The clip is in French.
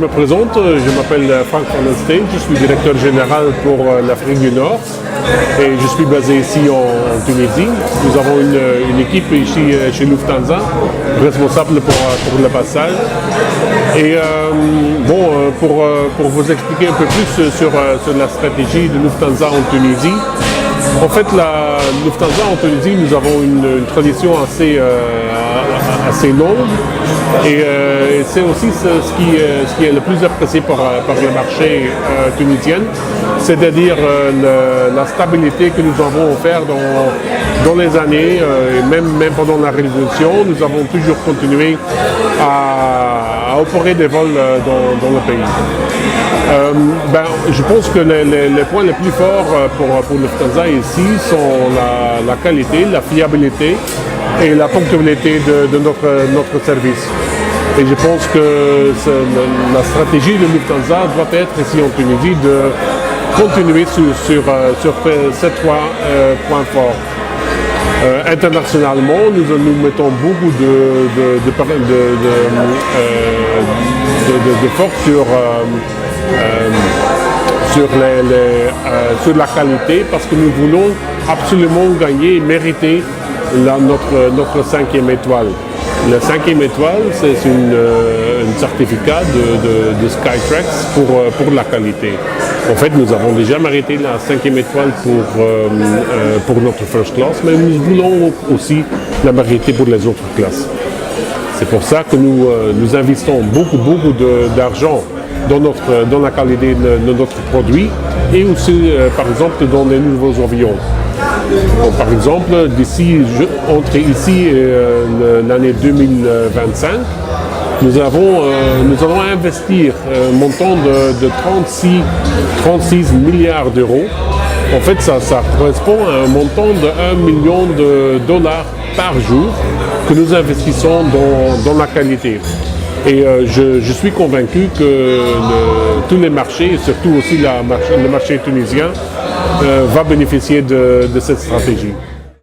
me présente, je m'appelle Frank Van Steen, je suis directeur général pour l'Afrique du Nord et je suis basé ici en Tunisie. Nous avons une équipe ici chez Lufthansa, responsable pour le passage. Et pour vous expliquer un peu plus sur la stratégie de Lufthansa en Tunisie, en fait, la Lufthansa en Tunisie, nous avons une tradition assez longue et c'est aussi ce qui est le plus apprécié par le marché tunisien, c'est-à-dire la stabilité que nous avons offert dans les années et même pendant la Révolution, nous avons toujours continué à opérer des vols dans le pays. Je pense que les points les plus forts pour Lufthansa ici sont la qualité, la fiabilité et la ponctualité de notre service. Et je pense que la stratégie de Lufthansa doit être ici en Tunisie de continuer sur ces trois points forts. Internationalement, nous mettons beaucoup de force sur la qualité parce que nous voulons absolument gagner et mériter notre 5e étoile. La 5e étoile, c'est un certificat de Skytrax pour la qualité. En fait, nous avons déjà mérité la 5e étoile pour notre first class, mais nous voulons aussi la mériter pour les autres classes. C'est pour ça que nous investissons beaucoup d'argent dans la qualité de notre produit et aussi, par exemple, dans les nouveaux avions. Bon, par exemple, entre ici et l'année 2025, nous allons investir un montant de 36 milliards d'euros. En fait, ça correspond à un montant de 1 million de dollars par jour que nous investissons dans la qualité. Et je suis convaincu que tous les marchés, et surtout aussi le marché tunisien, va bénéficier de cette stratégie.